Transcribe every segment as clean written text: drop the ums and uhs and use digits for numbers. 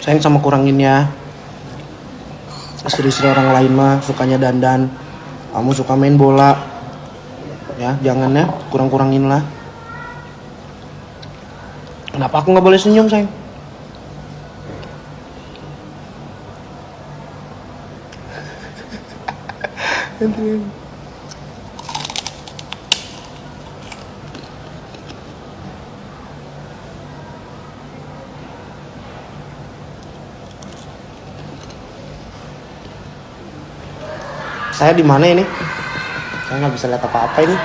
Sayang sama kurangin ya. Istri-istri orang lain mah sukanya dandan, kamu suka main bola. Ya jangan ya, kurang-kurangin lah. Kenapa aku nggak boleh senyum sayang? Saya di mana ini? Saya nggak bisa lihat apa-apa ini.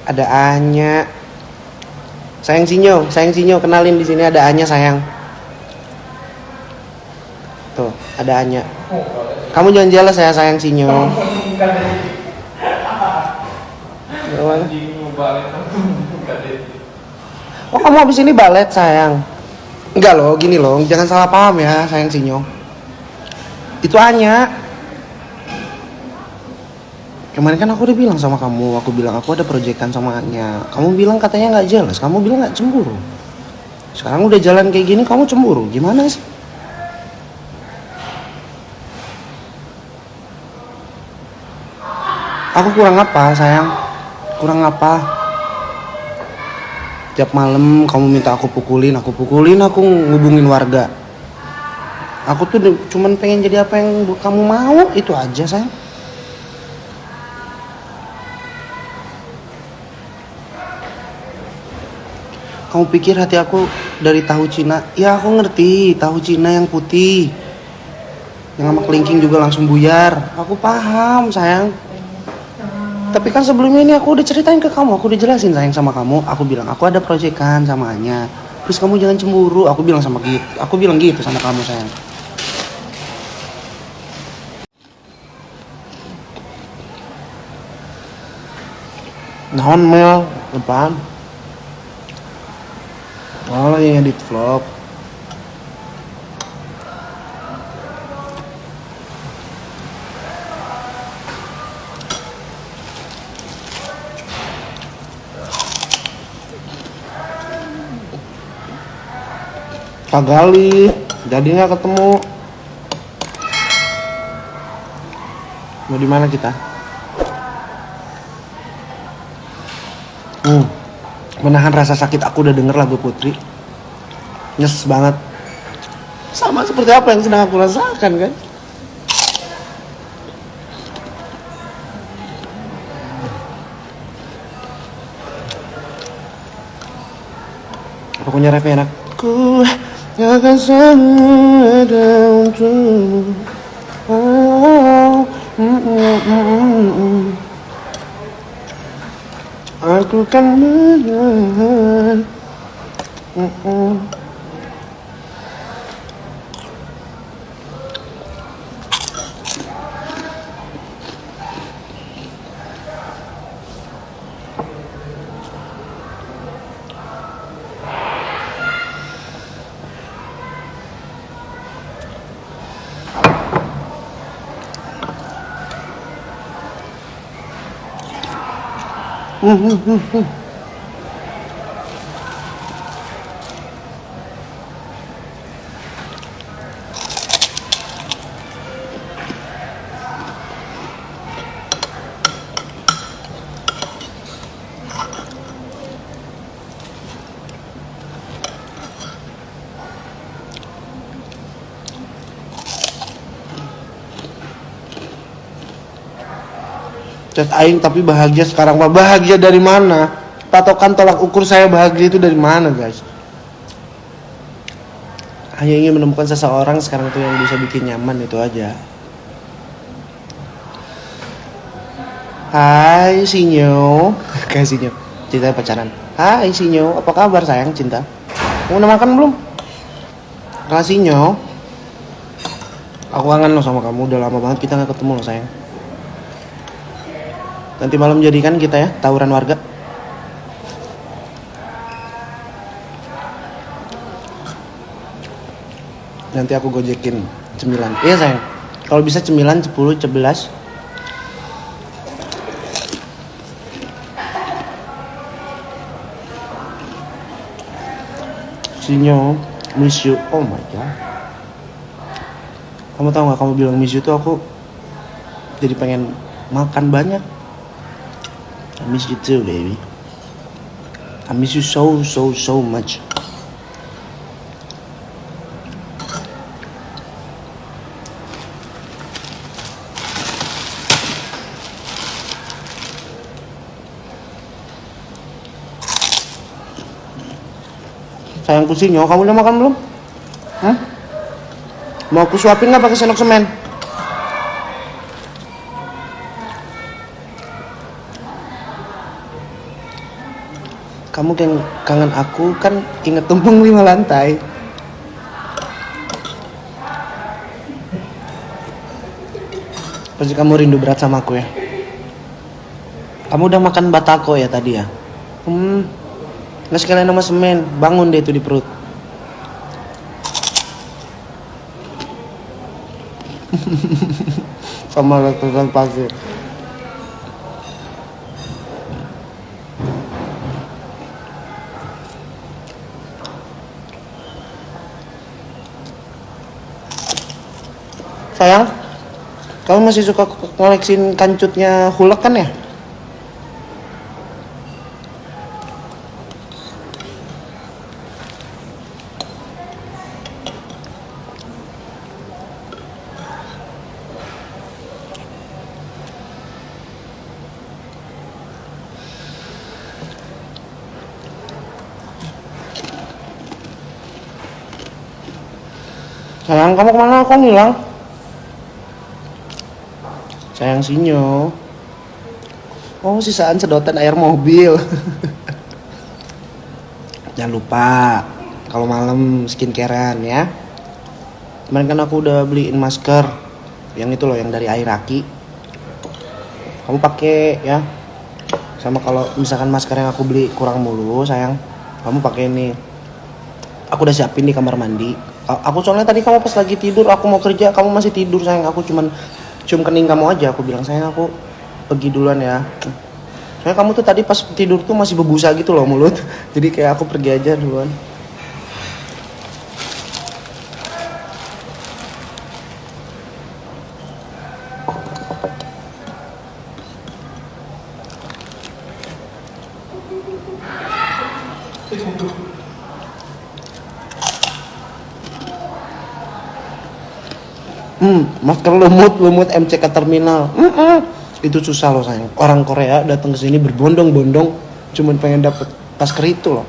Ada Anya. Sayang Sinyo, kenalin di sini ada Anya sayang. Tuh, ada Anya. Kamu jangan jelas ya sayang Sinyo. Oh, kamu habis ini balet sayang. Enggak loh, gini loh, jangan salah paham ya sayang Sinyo. Itu Anya. Kemarin kan aku udah bilang sama kamu, aku bilang aku ada proyekan sama Anya. Kamu bilang katanya nggak jelas, kamu bilang nggak cemburu. Sekarang udah jalan kayak gini, kamu cemburu, gimana sih? Aku kurang apa sayang? Kurang apa? Tiap malam kamu minta aku pukulin, aku ngubungin warga. Aku tuh cuman pengen jadi apa yang kamu mau, itu aja sayang. Kamu pikir hati aku dari tahu Cina? Ya aku ngerti, tahu Cina yang putih, yang sama kelingking juga langsung buyar. Aku paham sayang. Tapi kan sebelumnya ini aku udah ceritain ke kamu, aku udah jelasin sayang sama kamu. Aku bilang aku ada proyekan sama Anya. Terus kamu jangan cemburu. Aku bilang gitu sama kamu sayang. Naon Mel, depan. Oh lagi ngedit vlog. Kagali, jadi nggak ketemu. Mau di mana kita? Menahan rasa sakit aku udah denger lagu Putri. Nyes banget. Sama seperti apa yang sedang aku rasakan kan? Pokoknya rapnya enak. Ku akan selalu ada untukmu. Aku kan menahan. Chat aing tapi bahagia sekarang. Bahagia dari mana? Patokan tolak ukur saya bahagia itu dari mana guys? Hanya ingin menemukan seseorang sekarang itu yang bisa bikin nyaman, itu aja. Hai Sinyo. Kayak Sinyo, cinta pacaran. Hai Sinyo, apa kabar sayang cinta? Mau makan belum? Kak Sinyo, aku kangen loh sama kamu, udah lama banget kita gak ketemu loh sayang. Nanti malam jadikan kita ya, tawuran warga. Nanti aku gojekin cemilan. Iya sayang, kalau bisa cemilan 10, 11. Sinyo, miss you. Oh my god. Kamu tahu nggak, kamu bilang miss you tuh aku jadi pengen makan banyak. I miss you too, baby. I miss you so much. Sayangku Sinyo, kamu udah makan belum? Hah? Mau aku suapin nggak pakai sendok semen? Kamu kangen aku kan, inget tumpeng 5 lantai. Pasti kamu rindu berat sama aku ya. Kamu udah makan batako ya tadi ya? Nggak sekalian sama semen, bangun deh itu di perut. Sama letusan pasir. Sayang, kamu masih suka ngoleksin kancutnya Hulk kan ya? Sayang, kamu kemana? Kok ngilang? Sayang Sinyo. Oh, sisaan sedotan air mobil. Jangan lupa kalau malam skincarean ya. Kemarin kan aku udah beliin masker yang itu loh, yang dari air aki. Kamu pakai ya. Sama kalau misalkan masker yang aku beli kurang mulu, sayang, kamu pakai ini. Aku udah siapin di kamar mandi. Aku soalnya tadi kamu pas lagi tidur, aku mau kerja, kamu masih tidur sayang. Aku cuman cium kening kamu aja, aku bilang sayang aku pergi duluan ya. Soalnya kamu tuh tadi pas tidur tuh masih berbusa gitu loh mulut. Jadi kayak aku pergi aja duluan. Masker lumut MCK terminal. Itu susah loh sayang. Orang Korea datang ke sini berbondong-bondong cuman pengen dapet masker itu loh.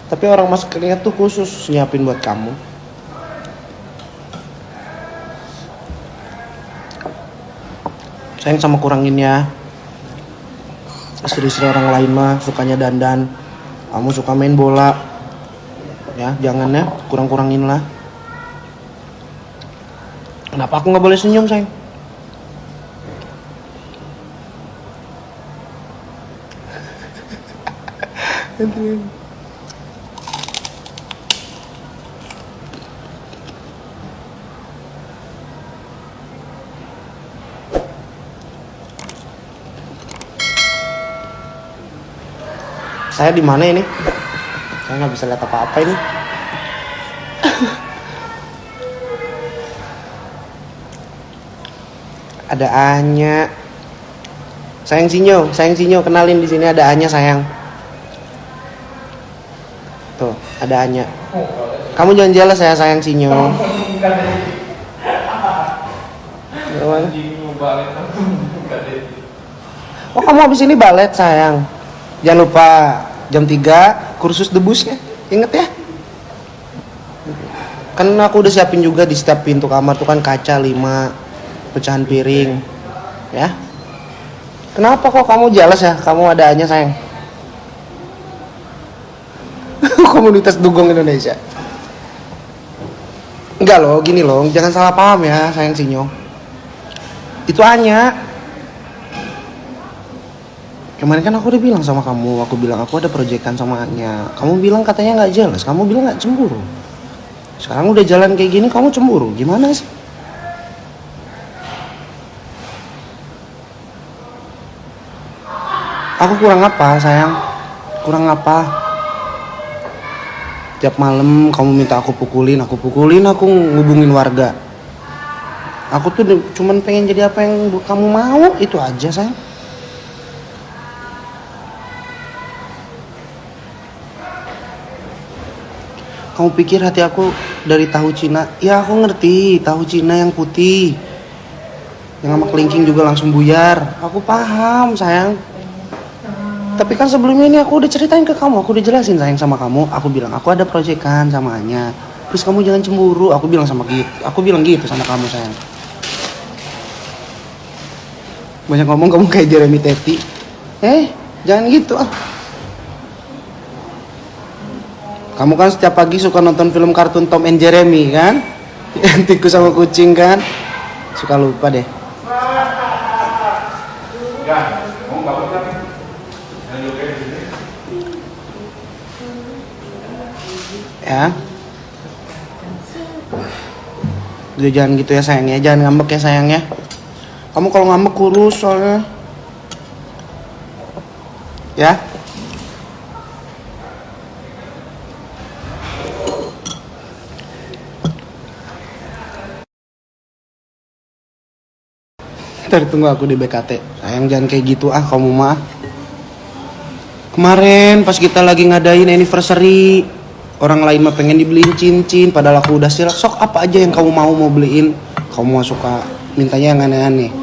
Tapi orang maskernya tuh khusus nyiapin buat kamu. Sayang, sama kurangin ya. Istri-istri orang lain mah sukanya dandan, kamu suka main bola. Ya, jangan ya, kurang-kurangin lah. Kenapa aku nggak boleh senyum sayang? Saya di mana ini? Saya nggak bisa lihat apa-apa ini. Ada Anya. Sayang Sinyo, kenalin di sini ada Anya sayang. Tuh, ada Anya. Kamu jangan jelas ya sayang Sinyo. Oh, kamu habis ini balet sayang. Jangan lupa jam 3 kursus debus ya. Ingat ya. Kan aku udah siapin juga di setiap pintu kamar tuh kan kaca 5 pecahan piring. Ya. Kenapa kok kamu jelas ya? Kamu ada Anya sayang. Komunitas dugong Indonesia. Enggak loh, gini loh, jangan salah paham ya sayang Sinyo. Itu Anya. Kemarin kan aku udah bilang sama kamu, aku bilang aku ada proyekan sama Anya. Kamu bilang katanya nggak jelas, kamu bilang nggak cemburu. Sekarang udah jalan kayak gini, kamu cemburu, gimana sih? Aku kurang apa sayang? Kurang apa? Tiap malam kamu minta aku pukulin, aku ngubungin warga. Aku tuh cuman pengen jadi apa yang kamu mau, itu aja sayang. Kamu pikir hati aku dari tahu Cina? Ya aku ngerti, tahu Cina yang putih, yang sama kelingking juga langsung buyar. Aku paham sayang. Tapi kan sebelumnya ini aku udah ceritain ke kamu, aku udah jelasin sayang sama kamu. Aku bilang aku ada proyekan sama Anya. Terus kamu jangan cemburu. Aku bilang gitu sama kamu sayang. Banyak ngomong kamu kayak Jeremy Teti. Jangan gitu ah. Kamu kan setiap pagi suka nonton film kartun Tom and Jeremy kan? Tikus sama kucing kan? Suka lupa deh. Ya. Udah jangan gitu ya sayang ya, jangan ngambek ya sayang ya. Kamu kalau ngambek kurus soalnya. Ya. Ntar tunggu aku di BKT. Sayang jangan kayak gitu ah kamu mah. Kemarin pas kita lagi ngadain anniversary, orang lain mah pengen dibeliin cincin, padahal aku udah siap. Sok apa aja yang kamu mau beliin. Kamu mah suka mintanya yang aneh-aneh.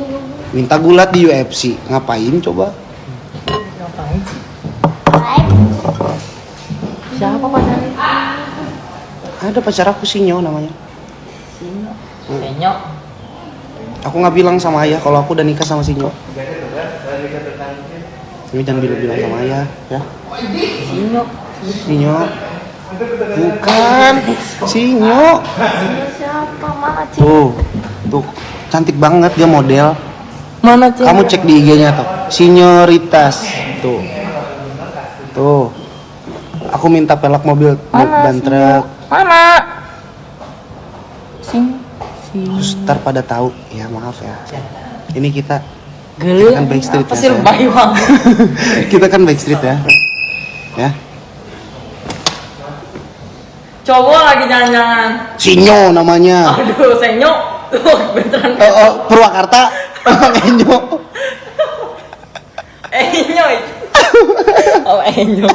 Minta gulat di UFC. Ngapain coba? Ngapain? Siapa pacarnya? Ada pacar aku Sinyo namanya. Sinyo. Aku nggak bilang sama ayah kalau aku udah nikah sama Sinyo. Ini jangan bilang sama ayah ya. Sinyo. Bukan Sinyo. Siapa? Mana Cik? Tuh cantik banget dia model. Mana Cik? Kamu cek di IG-nya tuh. Sinyoritas. Tuh. Aku minta pelak mobil dan truk. Mana? Ntar pada tahu. Ya maaf ya. Ini kita Geli. kan Backstreet Apa sih ya. lebay banget? Kita kan Backstreet ya. Ya. Cowok lagi jangan-jangan. Sinyo namanya. Aduh, Senyo. Tuh, beneran. Purwakarta. Enyo. Enyo. Oh, Enyo.